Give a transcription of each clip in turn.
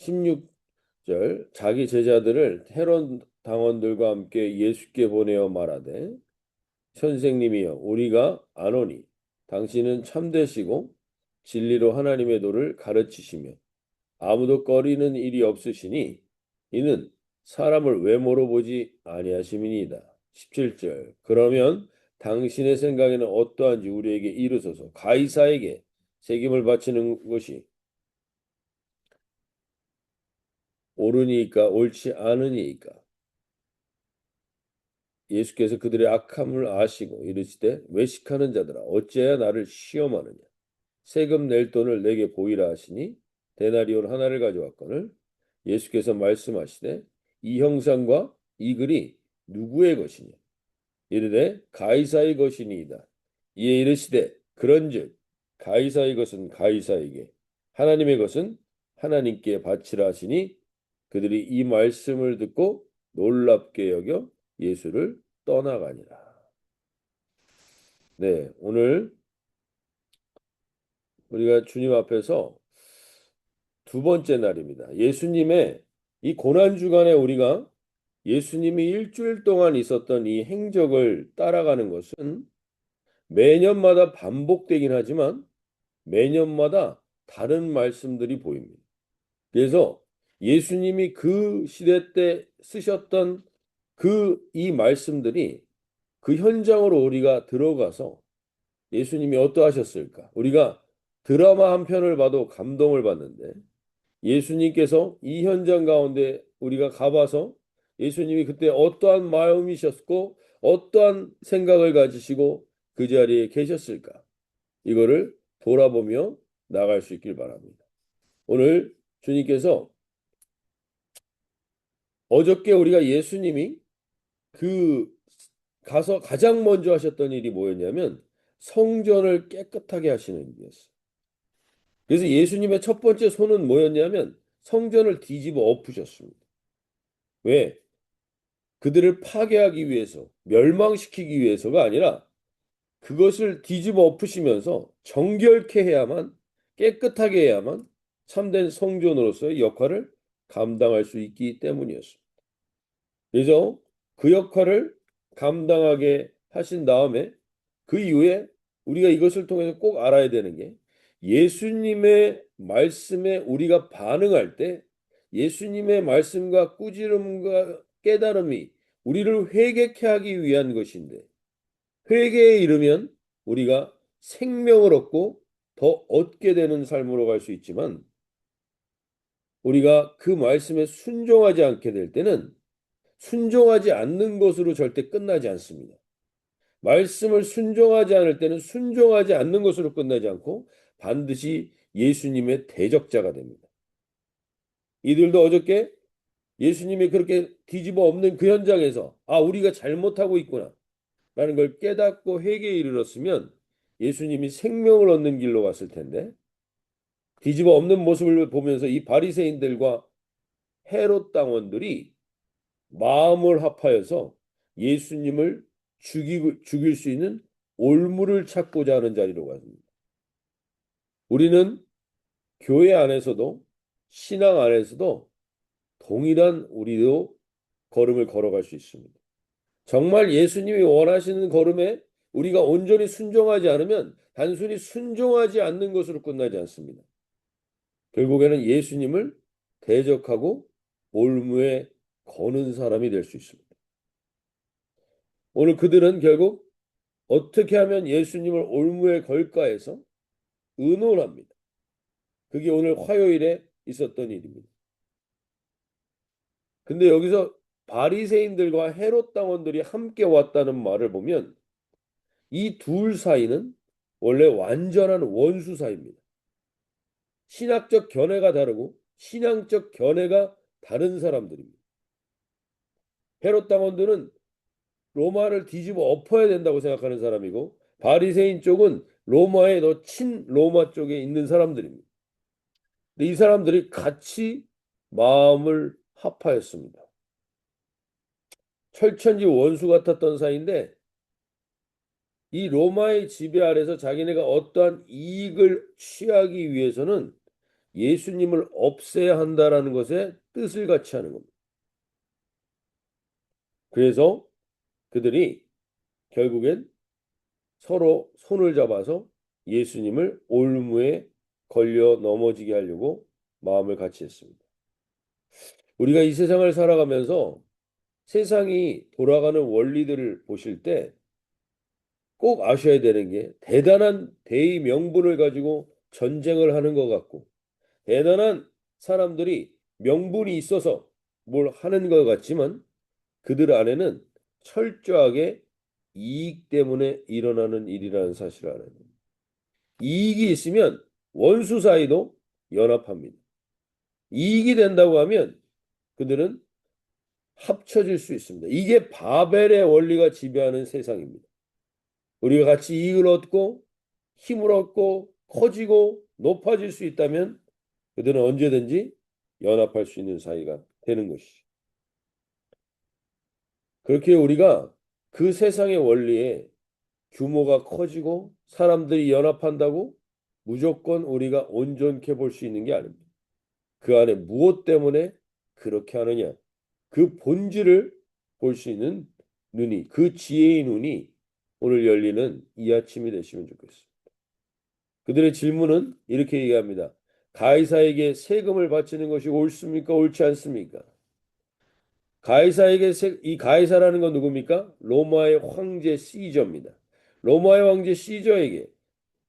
16절 자기 제자들을 헤롯 당원들과 함께 예수께 보내어 말하되 선생님이여 우리가 아노니 당신은 참되시고 진리로 하나님의 도를 가르치시며 아무도 꺼리는 일이 없으시니 이는 사람을 외모로 보지 아니하심이니이다. 17절 그러면 당신의 생각에는 어떠한지 우리에게 이르소서. 가이사에게 책임을 바치는 것이 옳으니까 옳지 않으니까. 예수께서 그들의 악함을 아시고 이르시되 외식하는 자들아 어찌하여 나를 시험하느냐. 세금 낼 돈을 내게 보이라 하시니 데나리온 하나를 가져왔거늘 예수께서 말씀하시되 이 형상과 이 글이 누구의 것이냐. 이르되 가이사의 것이니이다. 이에 이르시되 그런즉 가이사의 것은 가이사에게 하나님의 것은 하나님께 바치라 하시니 그들이 이 말씀을 듣고 놀랍게 여겨 예수를 떠나가니라. 네, 오늘 우리가 주님 앞에서 두 번째 날입니다. 예수님의 이 고난 주간에 우리가 예수님이 일주일 동안 있었던 이 행적을 따라가는 것은 매년마다 반복되긴 하지만 매년마다 다른 말씀들이 보입니다. 그래서 예수님이 그 시대 때 쓰셨던 이 말씀들이 그 현장으로 우리가 들어가서 예수님이 어떠하셨을까? 우리가 드라마 한 편을 봐도 감동을 받는데 예수님께서 이 현장 가운데 우리가 가봐서 예수님이 그때 어떠한 마음이셨고 어떠한 생각을 가지시고 그 자리에 계셨을까? 이거를 돌아보며 나갈 수 있길 바랍니다. 오늘 주님께서 어저께 우리가 예수님이 그 가서 가장 먼저 하셨던 일이 뭐였냐면 성전을 깨끗하게 하시는 일이었어요. 그래서 예수님의 첫 번째 손은 뭐였냐면 성전을 뒤집어 엎으셨습니다. 왜? 그들을 파괴하기 위해서, 멸망시키기 위해서가 아니라 그것을 뒤집어 엎으시면서 정결케 해야만, 깨끗하게 해야만 참된 성전으로서의 역할을 감당할 수 있기 때문이었습니다. 그래서 그 역할을 감당하게 하신 다음에 그 이후에 우리가 이것을 통해서 꼭 알아야 되는 게 예수님의 말씀에 우리가 반응할 때 예수님의 말씀과 꾸지람과 깨달음이 우리를 회개케 하기 위한 것인데 회개에 이르면 우리가 생명을 얻고 더 얻게 되는 삶으로 갈 수 있지만 우리가 그 말씀에 순종하지 않게 될 때는 순종하지 않는 것으로 절대 끝나지 않습니다. 말씀을 순종하지 않을 때는 순종하지 않는 것으로 끝나지 않고 반드시 예수님의 대적자가 됩니다. 이들도 어저께 예수님이 그렇게 뒤집어 엎는 그 현장에서 우리가 잘못하고 있구나 라는 걸 깨닫고 회개에 이르렀으면 예수님이 생명을 얻는 길로 갔을 텐데 뒤집어 엎는 모습을 보면서 이 바리새인들과 헤롯 당원들이 마음을 합하여서 예수님을 죽일 수 있는 올무를 찾고자 하는 자리로 갔습니다. 우리는 교회 안에서도 신앙 안에서도 동일한 우리도 걸음을 걸어갈 수 있습니다. 정말 예수님이 원하시는 걸음에 우리가 온전히 순종하지 않으면 단순히 순종하지 않는 것으로 끝나지 않습니다. 결국에는 예수님을 대적하고 올무에 거는 사람이 될 수 있습니다. 오늘 그들은 결국 어떻게 하면 예수님을 올무에 걸까 해서 의논합니다. 그게 오늘 화요일에 있었던 일입니다. 근데 여기서 바리새인들과 헤롯 당원들이 함께 왔다는 말을 보면 이 둘 사이는 원래 완전한 원수 사이입니다. 신학적 견해가 다르고 신앙적 견해가 다른 사람들입니다. 헤롯 당원들은 로마를 뒤집어 엎어야 된다고 생각하는 사람이고 바리새인 쪽은 로마의 더 친로마 쪽에 있는 사람들입니다. 근데 이 사람들이 같이 마음을 합하였습니다. 철천지 원수 같았던 사이인데 이 로마의 지배 아래서 자기네가 어떠한 이익을 취하기 위해서는 예수님을 없애야 한다라는 것에 뜻을 같이 하는 겁니다. 그래서 그들이 결국엔 서로 손을 잡아서 예수님을 올무에 걸려 넘어지게 하려고 마음을 같이 했습니다. 우리가 이 세상을 살아가면서 세상이 돌아가는 원리들을 보실 때 꼭 아셔야 되는 게 대단한 대의 명분을 가지고 전쟁을 하는 것 같고 대단한 사람들이 명분이 있어서 뭘 하는 것 같지만 그들 안에는 철저하게 이익 때문에 일어나는 일이라는 사실을 알아야 됩니다. 이익이 있으면 원수 사이도 연합합니다. 이익이 된다고 하면 그들은 합쳐질 수 있습니다. 이게 바벨의 원리가 지배하는 세상입니다. 우리가 같이 이익을 얻고 힘을 얻고 커지고 높아질 수 있다면 그들은 언제든지 연합할 수 있는 사이가 되는 것이죠. 그렇게 우리가 그 세상의 원리에 규모가 커지고 사람들이 연합한다고 무조건 우리가 온전케 볼 수 있는 게 아닙니다. 그 안에 무엇 때문에 그렇게 하느냐. 그 본질을 볼 수 있는 눈이, 그 지혜의 눈이 오늘 열리는 이 아침이 되시면 좋겠습니다. 그들의 질문은 이렇게 얘기합니다. 가이사에게 세금을 바치는 것이 옳습니까? 옳지 않습니까? 가이사에게 이 가이사라는 건 누굽니까? 로마의 황제 시저입니다. 로마의 황제 시저에게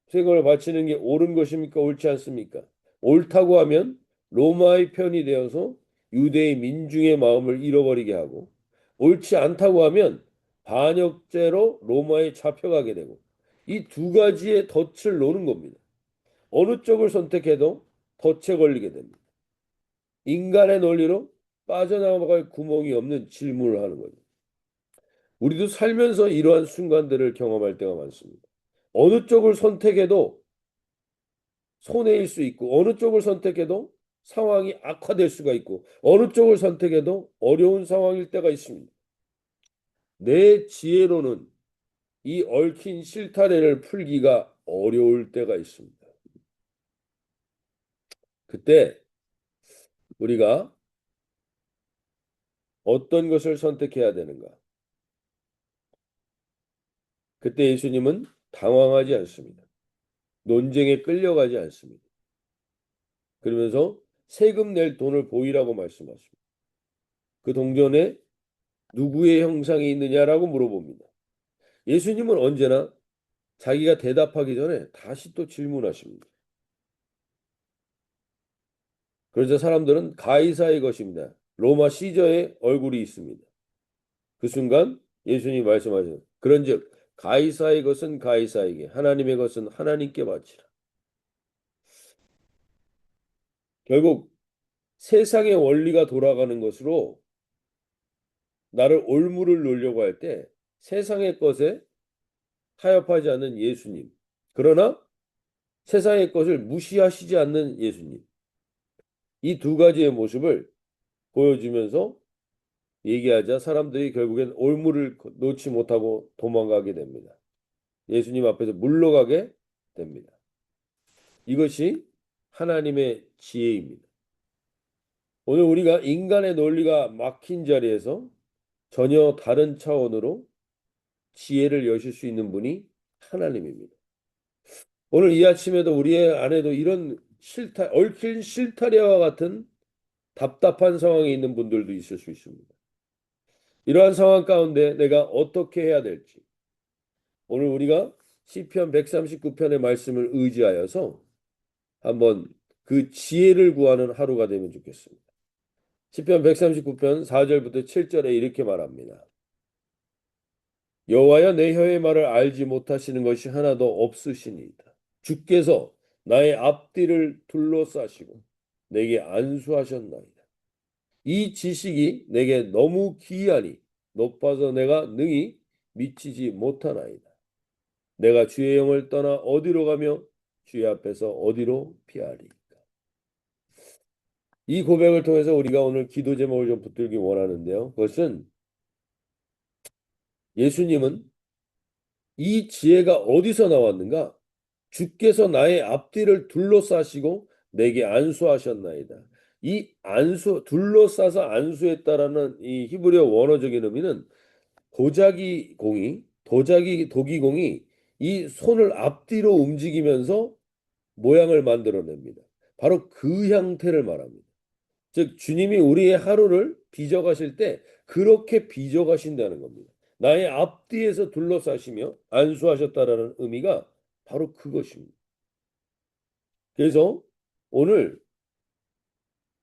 세금을 바치는 게 옳은 것입니까? 옳지 않습니까? 옳다고 하면 로마의 편이 되어서 유대의 민중의 마음을 잃어버리게 하고 옳지 않다고 하면 반역죄로 로마에 잡혀가게 되고 이 두 가지의 덫을 놓는 겁니다. 어느 쪽을 선택해도 덫에 걸리게 됩니다. 인간의 논리로 빠져나갈 구멍이 없는 질문을 하는 거죠. 우리도 살면서 이러한 순간들을 경험할 때가 많습니다. 어느 쪽을 선택해도 손해일 수 있고 어느 쪽을 선택해도 상황이 악화될 수가 있고 어느 쪽을 선택해도 어려운 상황일 때가 있습니다. 내 지혜로는 이 얽힌 실타래를 풀기가 어려울 때가 있습니다. 그때 우리가 어떤 것을 선택해야 되는가? 그때 예수님은 당황하지 않습니다. 논쟁에 끌려가지 않습니다. 그러면서 세금 낼 돈을 보이라고 말씀하십니다. 그 동전에 누구의 형상이 있느냐라고 물어봅니다. 예수님은 언제나 자기가 대답하기 전에 다시 또 질문하십니다. 그러자 사람들은 가이사의 것입니다. 로마 시저의 얼굴이 있습니다. 그 순간 예수님이 말씀하셨어요. 그런즉 가이사의 것은 가이사에게 하나님의 것은 하나님께 바치라. 결국 세상의 원리가 돌아가는 것으로 나를 올무를 놓으려고 할 때 세상의 것에 타협하지 않는 예수님. 그러나 세상의 것을 무시하시지 않는 예수님. 이 두 가지의 모습을 보여주면서 얘기하자 사람들이 결국엔 올무를 놓지 못하고 도망가게 됩니다. 예수님 앞에서 물러가게 됩니다. 이것이 하나님의 지혜입니다. 오늘 우리가 인간의 논리가 막힌 자리에서 전혀 다른 차원으로 지혜를 여실 수 있는 분이 하나님입니다. 오늘 이 아침에도 우리의 안에도 이런 얽힌 실타래와 같은 답답한 상황에 있는 분들도 있을 수 있습니다. 이러한 상황 가운데 내가 어떻게 해야 될지 오늘 우리가 시편 139편의 말씀을 의지하여서 한번 그 지혜를 구하는 하루가 되면 좋겠습니다. 시편 139편 4절부터 7절에 이렇게 말합니다. 여호와여 내 혀의 말을 알지 못하시는 것이 하나도 없으시니이다. 주께서 나의 앞뒤를 둘러싸시고 내게 안수하셨나이다. 이 지식이 내게 너무 기이하니 높아서 내가 능히 미치지 못하나이다. 내가 주의 영을 떠나 어디로 가며 주의 앞에서 어디로 피하리까. 이 고백을 통해서 우리가 오늘 기도 제목을 좀 붙들기 원하는데요. 그것은 예수님은 이 지혜가 어디서 나왔는가? 주께서 나의 앞뒤를 둘러싸시고 내게 안수하셨나이다. 이 안수, 둘러싸서 안수했다라는 이 히브리어 원어적인 의미는 도자기 도기공이 이 손을 앞뒤로 움직이면서 모양을 만들어냅니다. 바로 그 형태를 말합니다. 즉 주님이 우리의 하루를 빚어가실 때 그렇게 빚어가신다는 겁니다. 나의 앞뒤에서 둘러싸시며 안수하셨다라는 의미가 바로 그것입니다. 그래서 오늘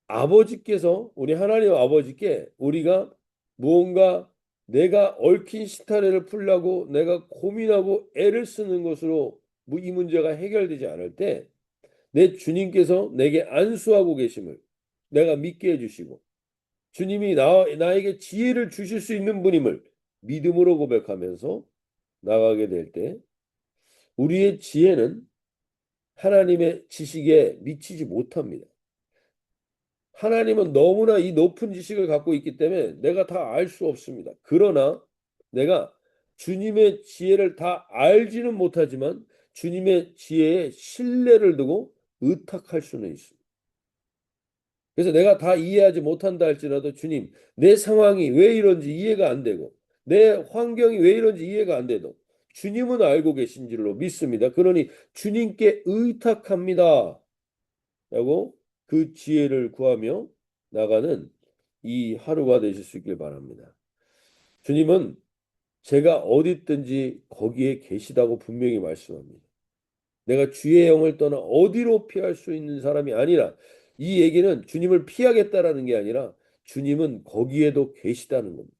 아버지께서 우리 하나님 아버지께 우리가 무언가 내가 얽힌 시타래를 풀려고 내가 고민하고 애를 쓰는 것으로 이 문제가 해결되지 않을 때 내 주님께서 내게 안수하고 계심을 내가 믿게 해주시고 주님이 나에게 지혜를 주실 수 있는 분임을 믿음으로 고백하면서 나가게 될 때 우리의 지혜는 하나님의 지식에 미치지 못합니다. 하나님은 너무나 이 높은 지식을 갖고 있기 때문에 내가 다 알 수 없습니다. 그러나 내가 주님의 지혜를 다 알지는 못하지만 주님의 지혜에 신뢰를 두고 의탁할 수는 있습니다. 그래서 내가 다 이해하지 못한다 할지라도 주님, 내 상황이 왜 이런지 이해가 안 되고 내 환경이 왜 이런지 이해가 안 돼도 주님은 알고 계신 줄로 믿습니다. 그러니 주님께 의탁합니다. 라고 그 지혜를 구하며 나가는 이 하루가 되실 수 있길 바랍니다. 주님은 제가 어디 있든지 거기에 계시다고 분명히 말씀합니다. 내가 주의 영을 떠나 어디로 피할 수 있는 사람이 아니라 이 얘기는 주님을 피하겠다라는 게 아니라 주님은 거기에도 계시다는 겁니다.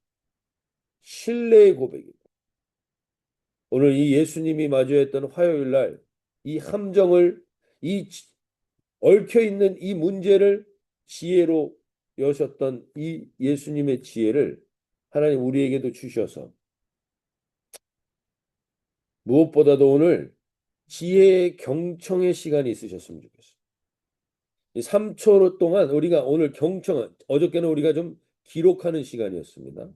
신뢰의 고백입니다. 오늘 이 예수님이 마주했던 화요일 날 이 함정을 이 얽혀 있는 이 문제를 지혜로 여셨던 이 예수님의 지혜를 하나님 우리에게도 주셔서 무엇보다도 오늘 지혜의 경청의 시간이 있으셨으면 좋겠어요. 이 3초 동안 우리가 오늘 어저께는 우리가 좀 기록하는 시간이었습니다.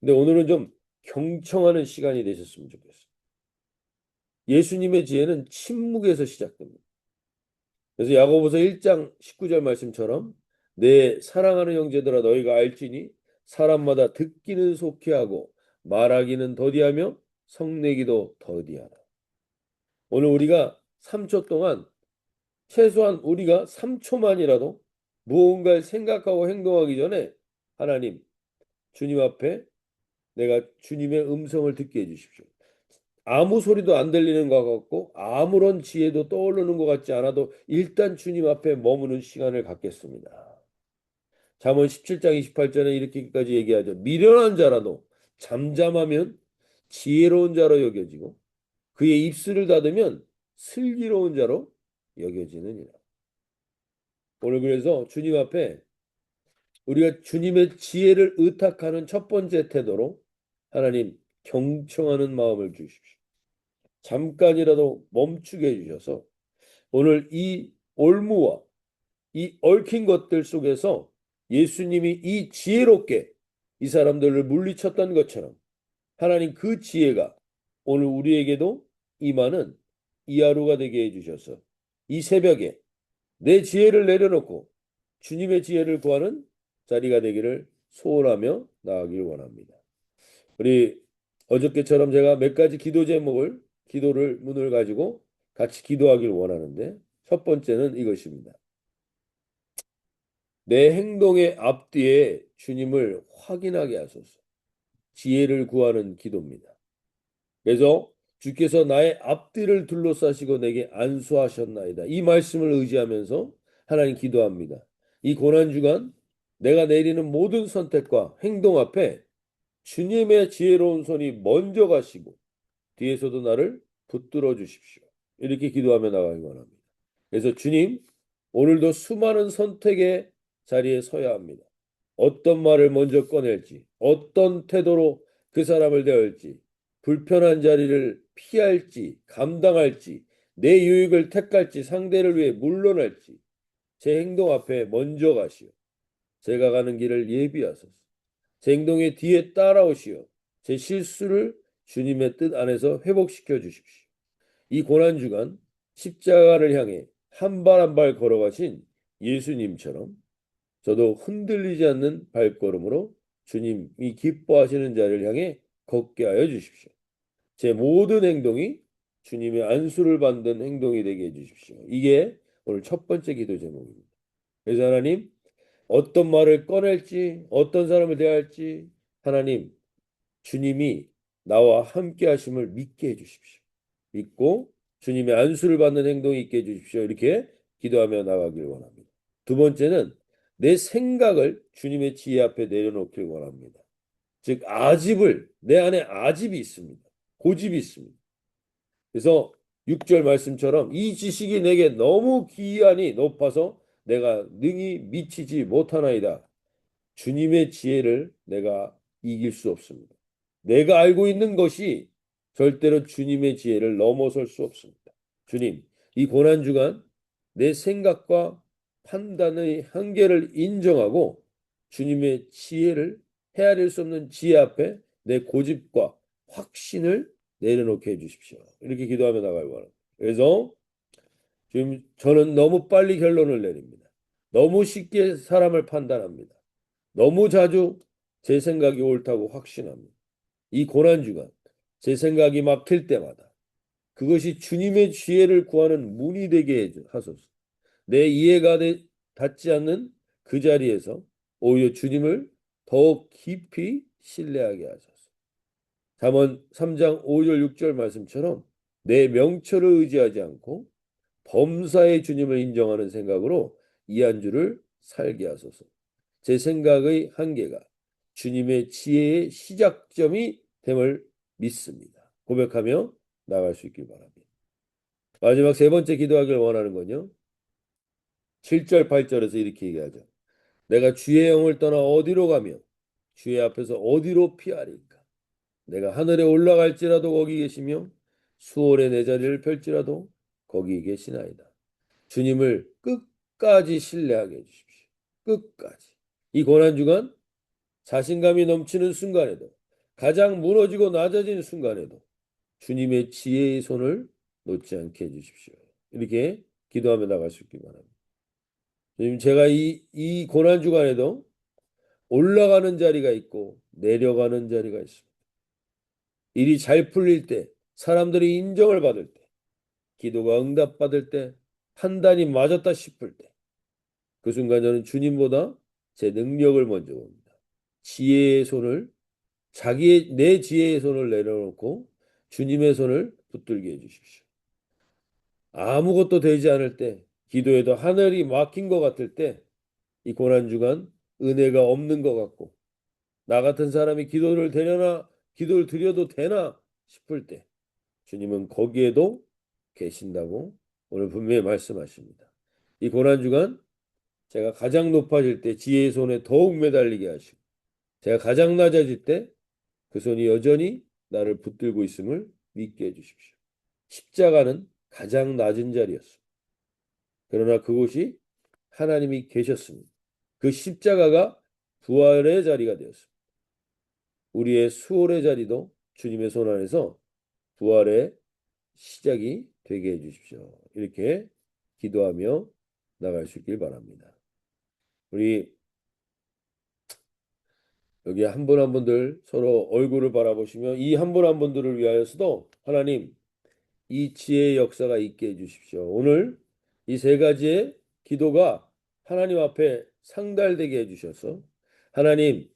근데 오늘은 좀 경청하는 시간이 되셨으면 좋겠어요. 예수님의 지혜는 침묵에서 시작됩니다. 그래서 야고보서 1장 19절 말씀처럼 내 사랑하는 형제들아 너희가 알지니 사람마다 듣기는 속히 하고 말하기는 더디하며 성내기도 더디하라. 오늘 우리가 3초 동안 최소한 우리가 3초만이라도 무언가를 생각하고 행동하기 전에 하나님 주님 앞에 내가 주님의 음성을 듣게 해주십시오. 아무 소리도 안 들리는 것 같고 아무런 지혜도 떠오르는 것 같지 않아도 일단 주님 앞에 머무는 시간을 갖겠습니다. 잠언 17장 28절에 이렇게까지 얘기하죠. 미련한 자라도 잠잠하면 지혜로운 자로 여겨지고 그의 입술을 닫으면 슬기로운 자로 여겨지느니라. 오늘 그래서 주님 앞에 우리가 주님의 지혜를 의탁하는 첫 번째 태도로 하나님 경청하는 마음을 주십시오. 잠깐이라도 멈추게 해주셔서 오늘 이 올무와 이 얽힌 것들 속에서 예수님이 이 지혜롭게 이 사람들을 물리쳤던 것처럼 하나님 그 지혜가 오늘 우리에게도 임하는 이 하루가 되게 해주셔서 이 새벽에 내 지혜를 내려놓고 주님의 지혜를 구하는 자리가 되기를 소원하며 나아가길 원합니다. 우리 어저께처럼 제가 몇 가지 기도를 문을 가지고 같이 기도하길 원하는데 첫 번째는 이것입니다. 내 행동의 앞뒤에 주님을 확인하게 하소서. 지혜를 구하는 기도입니다. 그래서 주께서 나의 앞뒤를 둘러싸시고 내게 안수하셨나이다. 이 말씀을 의지하면서 하나님 기도합니다. 이 고난주간 내가 내리는 모든 선택과 행동 앞에 주님의 지혜로운 손이 먼저 가시고 뒤에서도 나를 붙들어 주십시오. 이렇게 기도하며 나가기 원합니다. 그래서 주님, 오늘도 수많은 선택의 자리에 서야 합니다. 어떤 말을 먼저 꺼낼지, 어떤 태도로 그 사람을 대할지, 불편한 자리를 피할지, 감당할지, 내 유익을 택할지, 상대를 위해 물러날지, 제 행동 앞에 먼저 가시오. 제가 가는 길을 예비하소서. 제 행동의 뒤에 따라오시오. 제 실수를 주님의 뜻 안에서 회복시켜 주십시오. 이 고난주간 십자가를 향해 한 발 한 발 걸어가신 예수님처럼 저도 흔들리지 않는 발걸음으로 주님이 기뻐하시는 자를 향해 걷게 하여 주십시오. 제 모든 행동이 주님의 안수를 받는 행동이 되게 해주십시오. 이게 오늘 첫 번째 기도 제목입니다. 그래서 하나님, 어떤 말을 꺼낼지, 어떤 사람을 대할지, 하나님, 주님이 나와 함께 하심을 믿게 해주십시오. 믿고 주님의 안수를 받는 행동이 있게 해주십시오. 이렇게 기도하며 나가길 원합니다. 두 번째는 내 생각을 주님의 지혜 앞에 내려놓길 원합니다. 즉, 내 안에 아집이 있습니다. 고집이 있습니다. 그래서 6절 말씀처럼 이 지식이 내게 너무 기이하니 높아서 내가 능히 미치지 못하나이다. 주님의 지혜를 내가 이길 수 없습니다. 내가 알고 있는 것이 절대로 주님의 지혜를 넘어설 수 없습니다. 주님, 이 고난주간 내 생각과 판단의 한계를 인정하고 주님의 지혜를 헤아릴 수 없는 지혜 앞에 내 고집과 확신을 내려놓게 해주십시오. 이렇게 기도하며 나갈 바랍니다. 그래서 지금 저는 너무 빨리 결론을 내립니다. 너무 쉽게 사람을 판단합니다. 너무 자주 제 생각이 옳다고 확신합니다. 이 고난주간 제 생각이 막힐 때마다 그것이 주님의 지혜를 구하는 문이 되게 하소서. 내 이해가 닿지 않는 그 자리에서 오히려 주님을 더욱 깊이 신뢰하게 하소서. 잠언 3장 5절 6절 말씀처럼 내 명철을 의지하지 않고 범사의 주님을 인정하는 생각으로 이 한 주를 살게 하소서. 제 생각의 한계가 주님의 지혜의 시작점이 됨을 믿습니다. 고백하며 나갈 수 있길 바랍니다. 마지막 세 번째 기도하기를 원하는 건요. 7절 8절에서 이렇게 얘기하죠. 내가 주의 영을 떠나 어디로 가며 주의 앞에서 어디로 피하리까? 내가 하늘에 올라갈지라도 거기 계시며 수월에 내 자리를 펼지라도 거기 계시나이다. 주님을 끝까지 신뢰하게 해주십시오. 끝까지. 이 고난주간 자신감이 넘치는 순간에도 가장 무너지고 낮아진 순간에도 주님의 지혜의 손을 놓지 않게 해주십시오. 이렇게 기도하며 나갈 수 있기 바랍니다. 주님, 제가 이 고난주간에도 올라가는 자리가 있고 내려가는 자리가 있습니다. 일이 잘 풀릴 때, 사람들이 인정을 받을 때, 기도가 응답받을 때, 판단이 맞았다 싶을 때, 그 순간 저는 주님보다 제 능력을 먼저 봅니다. 지혜의 손을, 내 지혜의 손을 내려놓고 주님의 손을 붙들게 해주십시오. 아무것도 되지 않을 때, 기도에도 하늘이 막힌 것 같을 때, 이 고난주간 은혜가 없는 것 같고, 나 같은 사람이 기도를 드려도 되나 싶을 때, 주님은 거기에도 계신다고 오늘 분명히 말씀하십니다. 이 고난주간 제가 가장 높아질 때 지혜의 손에 더욱 매달리게 하시고, 제가 가장 낮아질 때 그 손이 여전히 나를 붙들고 있음을 믿게 해주십시오. 십자가는 가장 낮은 자리였습니다. 그러나 그곳이 하나님이 계셨습니다. 그 십자가가 부활의 자리가 되었습니다. 우리의 수월의 자리도 주님의 손 안에서 부활의 시작이 되게 해주십시오. 이렇게 기도하며 나갈 수 있길 바랍니다. 우리 여기 한 분 한 분들 서로 얼굴을 바라보시며 이 한 분 한 분들을 위하여서도 하나님 이 지혜의 역사가 있게 해주십시오. 오늘 이 세 가지의 기도가 하나님 앞에 상달되게 해주셔서 하나님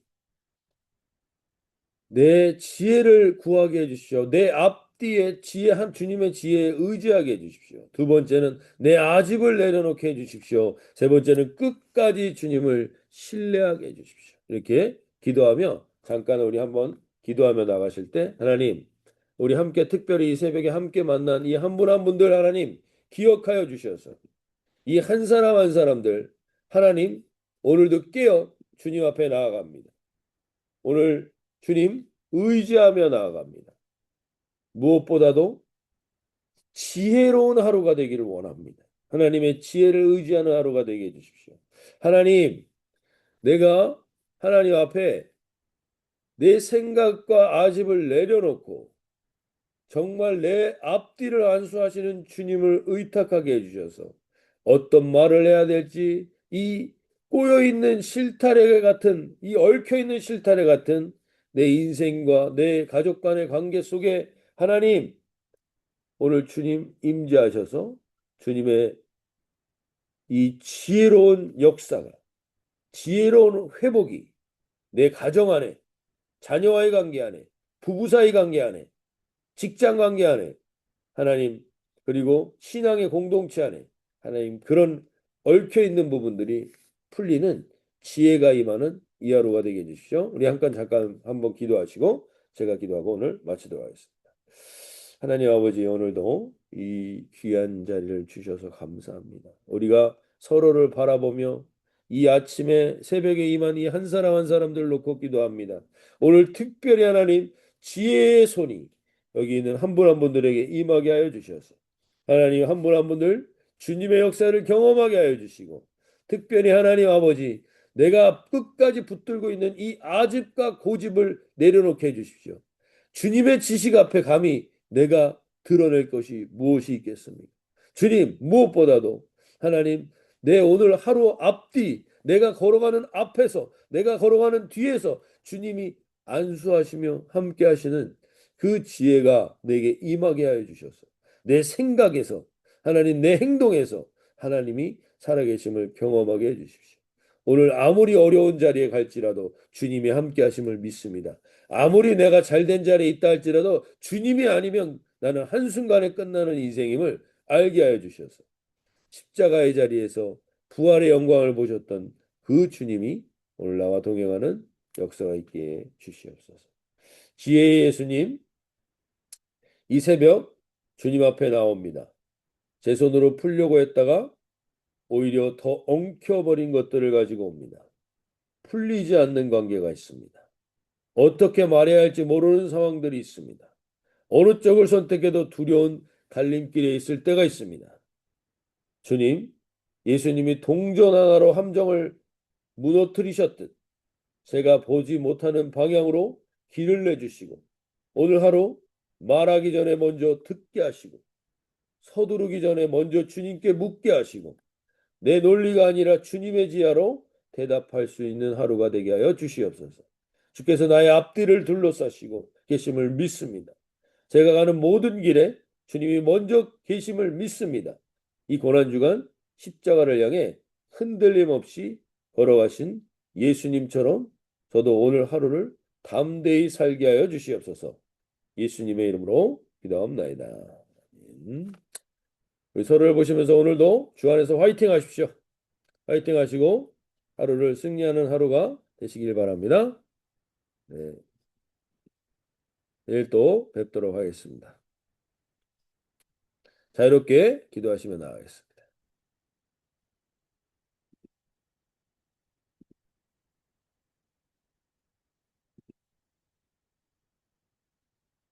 내 지혜를 구하게 해주십시오. 내 앞뒤에 주님의 지혜에 의지하게 해주십시오. 두 번째는 내 아집을 내려놓게 해주십시오. 세 번째는 끝까지 주님을 신뢰하게 해주십시오. 이렇게 기도하며 잠깐 우리 한번 기도하며 나가실 때 하나님 우리 함께 특별히 이 새벽에 함께 만난 이 한 분 한 분들 하나님 기억하여 주셔서 이 한 사람 한 사람들 하나님 오늘도 깨어 주님 앞에 나아갑니다. 오늘 주님 의지하며 나아갑니다. 무엇보다도 지혜로운 하루가 되기를 원합니다. 하나님의 지혜를 의지하는 하루가 되게 해주십시오. 하나님, 내가 하나님 앞에 내 생각과 아집을 내려놓고 정말 내 앞뒤를 안수하시는 주님을 의탁하게 해주셔서 어떤 말을 해야 될지 이 꼬여있는 실타래 같은 이 얽혀있는 실타래 같은 내 인생과 내 가족 간의 관계 속에 하나님 오늘 주님 임재하셔서 주님의 이 지혜로운 역사가 지혜로운 회복이 내 가정 안에 자녀와의 관계 안에 부부 사이 관계 안에 직장 관계 안에 하나님 그리고 신앙의 공동체 안에 하나님 그런 얽혀 있는 부분들이 풀리는 지혜가 임하는 이 하루가 되게 해주십시오. 우리 잠깐 한번 기도하시고 제가 기도하고 오늘 마치도록 하겠습니다. 하나님 아버지 오늘도 이 귀한 자리를 주셔서 감사합니다. 우리가 서로를 바라보며 이 아침에 새벽에 임한 이 한 사람 한 사람들 놓고 기도합니다. 오늘 특별히 하나님 지혜의 손이 여기 있는 한 분 한 분들에게 임하게 하여 주셔서 하나님 한 분 한 분들 주님의 역사를 경험하게 하여 주시고 특별히 하나님 아버지 내가 끝까지 붙들고 있는 이 아집과 고집을 내려놓게 해 주십시오. 주님의 지식 앞에 감히 내가 드러낼 것이 무엇이 있겠습니까? 주님 무엇보다도 하나님 내 오늘 하루 앞뒤 내가 걸어가는 앞에서 내가 걸어가는 뒤에서 주님이 안수하시며 함께 하시는 그 지혜가 내게 임하게 하여 주셔서 내 생각에서 하나님 내 행동에서 하나님이 살아계심을 경험하게 해 주십시오. 오늘 아무리 어려운 자리에 갈지라도 주님이 함께 하심을 믿습니다. 아무리 내가 잘된 자리에 있다 할지라도 주님이 아니면 나는 한순간에 끝나는 인생임을 알게 하여 주셔서 십자가의 자리에서 부활의 영광을 보셨던 그 주님이 오늘 나와 동행하는 역사가 있게 주시옵소서. 지혜의 예수님, 이 새벽 주님 앞에 나옵니다. 제 손으로 풀려고 했다가 오히려 더 엉켜버린 것들을 가지고 옵니다. 풀리지 않는 관계가 있습니다. 어떻게 말해야 할지 모르는 상황들이 있습니다. 어느 쪽을 선택해도 두려운 갈림길에 있을 때가 있습니다. 주님, 예수님이 동전 하나로 함정을 무너뜨리셨듯 제가 보지 못하는 방향으로 길을 내주시고 오늘 하루 말하기 전에 먼저 듣게 하시고 서두르기 전에 먼저 주님께 묻게 하시고 내 논리가 아니라 주님의 지혜로 대답할 수 있는 하루가 되게 하여 주시옵소서. 주께서 나의 앞뒤를 둘러싸시고 계심을 믿습니다. 제가 가는 모든 길에 주님이 먼저 계심을 믿습니다. 이 고난주간 십자가를 향해 흔들림 없이 걸어가신 예수님처럼 저도 오늘 하루를 담대히 살게 하여 주시옵소서. 예수님의 이름으로 기도합나이다. 우리 서로를 보시면서 오늘도 주 안에서 화이팅 하십시오. 화이팅 하시고 하루를 승리하는 하루가 되시길 바랍니다. 네, 내일 또 뵙도록 하겠습니다. 자유롭게 기도하시며 나가겠습니다.